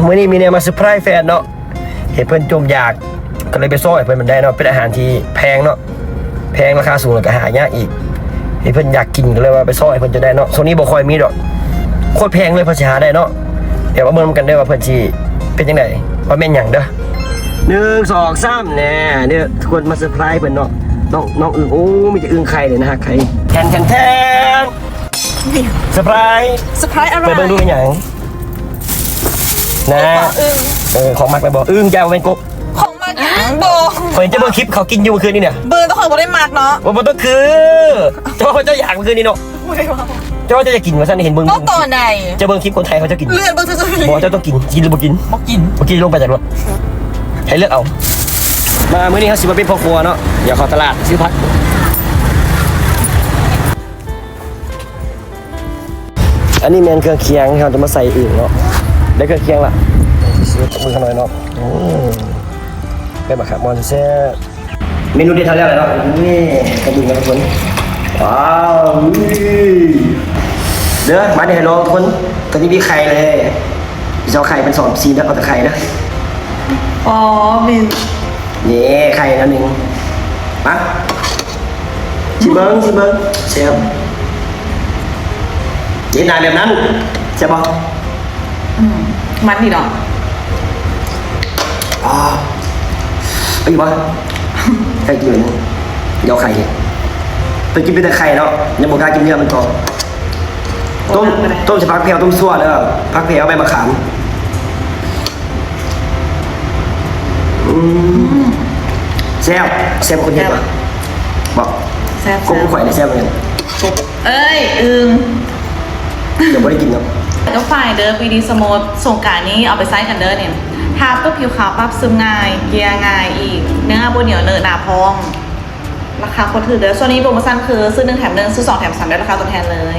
มื้อนี้มีแนวมาเซอร์ไพรส์แฟนเนาะเห็นเพิ่นจมอยากก็เลยไปซ่อยเพิ่นมันได้เนาะเป็นอาหารที่แพงเนาะแพงราคาสูงแล้วก็หายากอีกเห็นเพิ่นอยากกินก็เลยว่าไปซ่อยเพิ่นจะได้เนาะโซนนี้บ่ค่อยมีดอกโคตรแพงเลยเพิ่นสิหาได้เนาะเดี๋ยวมาเบิ่งกันเด้อว่าเพิ่นสิเป็นจังไดว่าแม่นหยังเด้อ1 2 3แน่เนี่ยทุกคนมาเซอร์ไพรส์เพิ่นเนาะน้องอึ่งโอ้มีแต่อึ่งไข่เลยนะฮะไข่แทนเซอร์ไพรส์อะไรไปเบิ่งดูเป็นหยังนะของมักไปบอกอึ้งแก้วเป็นกบของมากโบเคยจะเบิ่งคลิปเขากินอยู่เมื่อคืนนี้เนี่ยเบิร์นต้องเคยบอกได้มากเนาะว่าต้องคือจะว่าเขาจะอยากเมื่อคืนนี้เนาะจะว่าจะกินว่าฉันเห็นเบิ่งต้องต่อไหนจะเบิ่งคลิปคนไทยเขาจะกินเลื่อนเบิ่งจะบอกจะต้องกินหรือบ่กินลงไปจากรถให้เลือกเอามาเมื่อนี้เขาสิมาเป็นพ่อครัวเนาะเดี๋ยวเข้าตลาดซื้อผักอันนี้แมนเครื่องเคียงที่เราจะมาใส่อื่นเนาะได้เครื่องเคียงละซื้อมือหน่อยเนาะเป็นมะขามมอนแซ่เมนูที่ทำแล้วเลยเนาะนี่กระดิ่งกันทุกคนว้าวเด้อมาเดี๋ยวให้ลองทุกคนตอนนี้มีไข่เลยจะเอาไข่เป็น2 4แล้วเอาแต่ไข่นะอ๋อบินนี่ไข่แล้วหนึ่งมาชิมเบิ้งเชฟนี่นายแบบนั้นใช่ปะมันดีเนาะไปอยู่ปะไข่กินเลยเดี๋ยวไข่ไปกินไปแต่ไข่เนาะยังบอกกล้ากินเนื้อมันก่อนต้มจะพักเพลต้มซั่วเด้อพักเพลใบมะขามแซ่บคนเดียวบอกแซ่บกุ้งข่อยได้แซ่บเหมือนกันเอ้ยอึงเดี๋ยวไม่ได้กินเนาะก็ฝ่ายเด้อปีดีสโมดส่งการนี้เอาไปไซส์กันเด้อเนี่ยทาเพื่อผิวขาวปั๊บซึมง่ายเกลี่ยง่ายอีกเนื้อบนเหนียวเนื้อหนาพอง ราคาคนถือเด้อส่วนนี้โปรโมชั่นคือซื้อ1 แถม 1ซื้อ2 แถม 3ได้ราคาตัวแทนเลย